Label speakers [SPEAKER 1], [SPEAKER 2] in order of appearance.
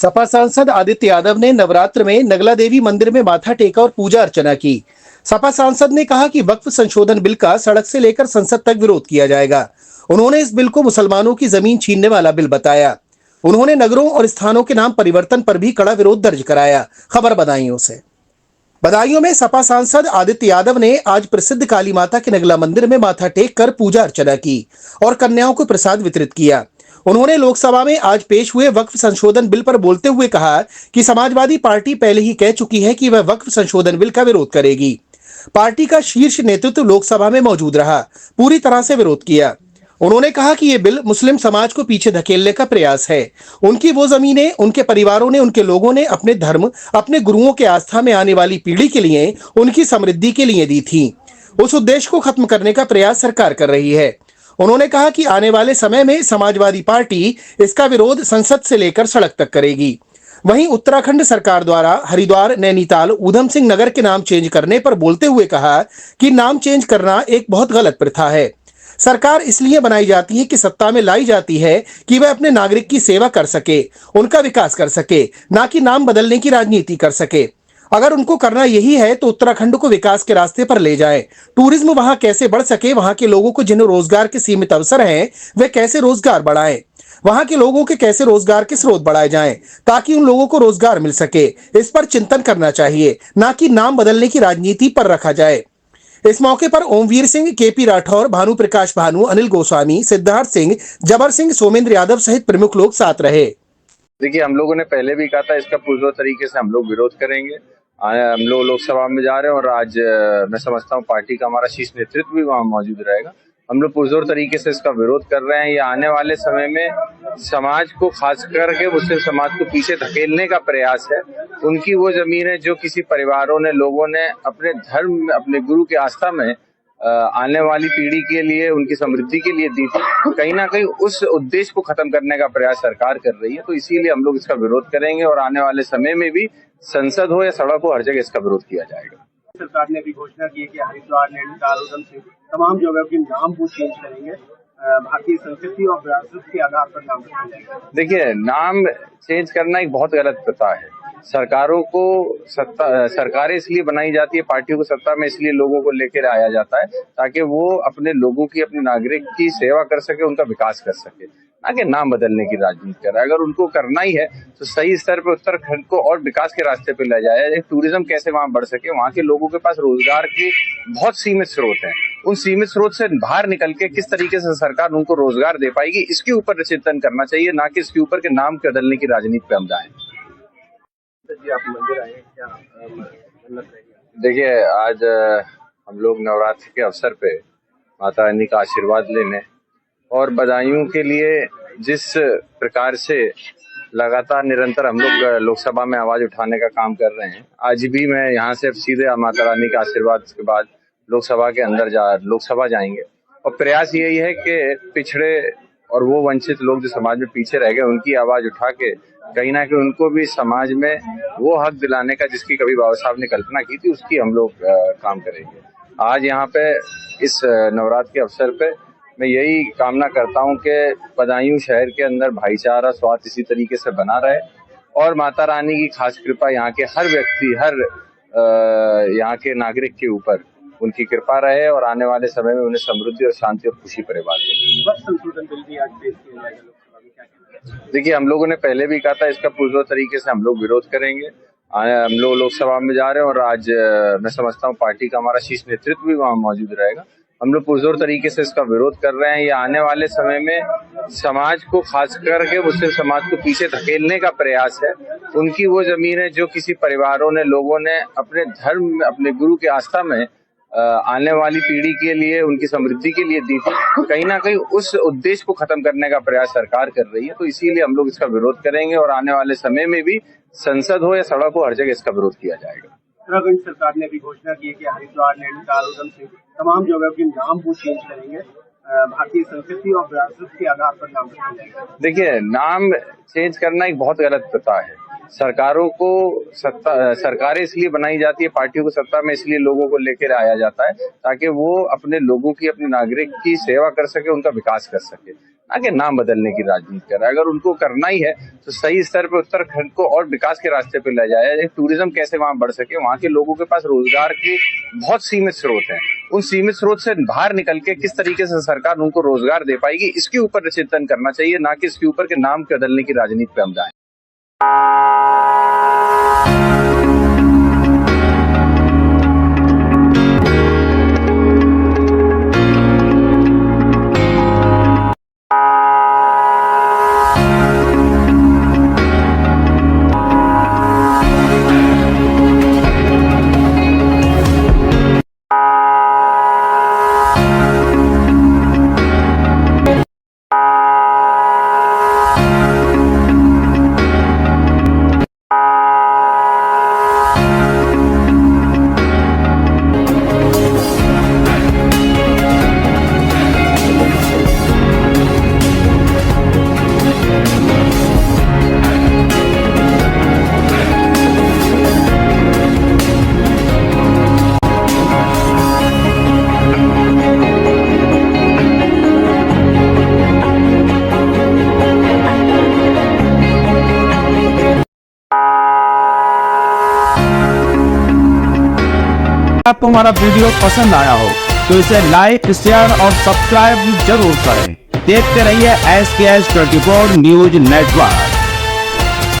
[SPEAKER 1] सपा सांसद आदित्य यादव ने नवरात्र में नगला देवी मंदिर में माथा टेका और पूजा अर्चना की। सपा सांसद ने कहा कि वक्फ संशोधन बिल का सड़क से लेकर संसद तक विरोध किया जाएगा। उन्होंने इस बिल को मुसलमानों की जमीन छीनने वाला बिल बताया। उन्होंने नगरों और स्थानों के नाम परिवर्तन पर भी कड़ा विरोध दर्ज कराया। खबर बदायूं से। बदायूं में सपा सांसद आदित्य यादव ने आज प्रसिद्ध काली माता के नगला मंदिर में माथा टेक कर पूजा अर्चना की और कन्याओं को प्रसाद वितरित किया। उन्होंने लोकसभा में आज पेश हुए वक्फ संशोधन बिल पर बोलते हुए कहा कि समाजवादी पार्टी पहले ही कह चुकी है कि वह वक्फ संशोधन बिल का विरोध करेगी। पार्टी का शीर्ष नेतृत्व लोकसभा में मौजूद रहा, पूरी तरह से विरोध किया। उन्होंने कहा कि ये बिल मुस्लिम समाज को पीछे धकेलने का प्रयास है। उनकी वो जमीनें उनके परिवारों ने, उनके लोगों ने अपने धर्म, अपने गुरुओं के आस्था में आने वाली पीढ़ी के लिए, उनकी समृद्धि के लिए दी थी। उस उद्देश्य को खत्म करने का प्रयास सरकार कर रही है। उन्होंने कहा कि आने वाले समय में समाजवादी पार्टी इसका विरोध संसद से लेकर सड़क तक करेगी। वहीं उत्तराखंड सरकार द्वारा हरिद्वार, नैनीताल, ऊधम सिंह नगर के नाम चेंज करने पर बोलते हुए कहा कि नाम चेंज करना एक बहुत गलत प्रथा है। सरकार इसलिए बनाई जाती है कि सत्ता में लाई जाती है कि वह अपने नागरिक की सेवा कर सके, उनका विकास कर सके, ना कि नाम बदलने की राजनीति कर सके। अगर उनको करना यही है तो उत्तराखंड को विकास के रास्ते पर ले जाएं। टूरिज्म वहां कैसे बढ़ सके, वहां के लोगों को जिन्हें रोजगार के सीमित अवसर हैं वे कैसे रोजगार बढ़ाएं, वहां के लोगों के कैसे रोजगार के स्रोत बढ़ाए जाएं ताकि उन लोगों को रोजगार मिल सके। इस पर चिंतन करना चाहिए, ना कि नाम बदलने की राजनीति पर रखा जाए। इस मौके पर ओमवीर सिंह, केपी राठौर, भानु प्रकाश भानु, अनिल गोस्वामी, सिद्धार्थ सिंह, जबर सिंह, सोमेंद्र यादव सहित प्रमुख लोग साथ रहे।
[SPEAKER 2] देखिए, हम लोगों ने पहले भी कहा था इसका पुरजोर तरीके से हम लोग विरोध करेंगे। हम लोग लोकसभा में जा रहे हैं और आज मैं समझता हूँ पार्टी का हमारा शीर्ष नेतृत्व भी वहाँ मौजूद रहेगा। हम लोग पुरजोर तरीके से इसका विरोध कर रहे हैं। ये आने वाले समय में समाज को, खास करके मुस्लिम समाज को पीछे धकेलने का प्रयास है। उनकी वो जमीन है जो किसी परिवारों ने, लोगों ने अपने धर्म, अपने गुरु की आस्था में आने वाली पीढ़ी के लिए, उनकी समृद्धि के लिए दी थी। कहीं ना कहीं उस उद्देश्य को खत्म करने का प्रयास सरकार कर रही है, तो इसीलिए हम लोग इसका विरोध करेंगे और आने वाले समय में भी संसद हो या सड़क हो, हर जगह इसका विरोध किया जाएगा।
[SPEAKER 3] सरकार ने भी घोषणा की है कि हरिद्वार, नैनीताल, ऊधम सिंह तमाम जगह के नाम वो चेंज करेंगे, भारतीय संस्कृति और विरासत के आधार पर नाम रखा जाएगा।
[SPEAKER 2] देखिए, नाम चेंज करना एक बहुत गलत प्रथा है। सरकारों को सरकारें इसलिए बनाई जाती है, पार्टियों को सत्ता में इसलिए लोगों को लेकर आया जाता है ताकि वो अपने लोगों की, अपने नागरिक की सेवा कर सके, उनका विकास कर सके, ना कि नाम बदलने की राजनीति करे। अगर उनको करना ही है तो सही स्तर पर उत्तराखंड को और विकास के रास्ते पे ले जाए। टूरिज्म कैसे वहां बढ़ सके, वहां के लोगों के पास रोजगार के बहुत सीमित स्रोत हैं। उन सीमित स्रोत से बाहर निकल के किस तरीके से सरकार उनको रोजगार दे पाएगी, इसके ऊपर चिंतन करना चाहिए, ना कि इसके ऊपर के नाम बदलने की राजनीति पे हम जाएं।
[SPEAKER 3] आप मंदिर आए, क्या मन्नत रहेगी?
[SPEAKER 2] देखिए, आज हम लोग नवरात्र के अवसर पे माता रानी का आशीर्वाद लेने और बदायूं के लिए जिस प्रकार से लगातार निरंतर हम लोग लोकसभा में आवाज उठाने का काम कर रहे हैं, आज भी मैं यहाँ से सीधे माता रानी के आशीर्वाद के बाद लोकसभा के अंदर लोकसभा जाएंगे और प्रयास यही है कि पिछड़े और वो वंचित लोग जो समाज में पीछे रह गए, उनकी आवाज उठा के कहीं ना कहीं उनको भी समाज में वो हक दिलाने का जिसकी कभी बाबा साहब ने कल्पना की थी, उसकी हम लोग काम करेंगे। आज यहाँ पे इस नवरात्र के अवसर पे मैं यही कामना करता हूँ कि बदायूं शहर के अंदर भाईचारा, स्वास्थ्य इसी तरीके से बना रहे और माता रानी की खास कृपा यहाँ के हर व्यक्ति, हर यहाँ के नागरिक के ऊपर उनकी कृपा रहे और आने वाले समय में उन्हें समृद्धि और शांति और खुशी परिवार को।
[SPEAKER 3] संशोधन बिल भी आज पेश किया जाएगा लोकसभा में, क्या कहना है?
[SPEAKER 2] देखिए, हम लोगों ने पहले भी कहा था इसका पुरजोर तरीके से हम लोग विरोध करेंगे। हम लोग लोकसभा में जा रहे हैं और आज मैं समझता हूँ पार्टी का हमारा शीर्ष नेतृत्व भी वहाँ मौजूद रहेगा। हम लोग पुरजोर तरीके से इसका विरोध कर रहे हैं। ये आने वाले समय में समाज को, खास करके मुस्लिम समाज को पीछे धकेलने का प्रयास है। उनकी वो जमीन है जो किसी परिवारों ने, लोगों ने अपने धर्म, अपने गुरु की आस्था में आने वाली पीढ़ी के लिए, उनकी समृद्धि के लिए दी थी। कहीं ना कहीं उस उद्देश्य को खत्म करने का प्रयास सरकार कर रही है, तो इसीलिए हम लोग इसका विरोध करेंगे और आने वाले समय में भी संसद हो या सड़क हो, हर जगह इसका विरोध किया जाएगा।
[SPEAKER 3] उत्तराखंड सरकार ने भी घोषणा की है कि हरिद्वार, नैनीताल, ऊधम सिंह तमाम जगह के नाम वो चेंज करेंगे, भारतीय संस्कृति और विरासत के आधार पर नाम रखा जाएगा।
[SPEAKER 2] देखिए, नाम चेंज करना एक बहुत गलत प्रथा है। सरकारों को सरकारें इसलिए बनाई जाती है, पार्टियों को सत्ता में इसलिए लोगों को लेकर आया जाता है ताकि वो अपने लोगों की, अपने नागरिक की सेवा कर सके, उनका विकास कर सके, ना कि नाम बदलने की राजनीति कर रहा है। अगर उनको करना ही है तो सही स्तर पे उत्तराखंड को और विकास के रास्ते पे ले जाए। टूरिज्म कैसे वहां बढ़ सके, वहां के लोगों के पास रोजगार के बहुत सीमित स्रोत हैं, उन सीमित स्रोत से बाहर निकल के किस तरीके से सरकार उनको रोजगार दे पाएगी, इसके ऊपर चिंतन करना चाहिए, ना कि इसके ऊपर के नाम बदलने की राजनीति पे हम जाएं।
[SPEAKER 4] आपको हमारा वीडियो पसंद आया हो तो इसे लाइक, शेयर और सब्सक्राइब जरूर करें। देखते रहिए SKS 24 न्यूज नेटवर्क।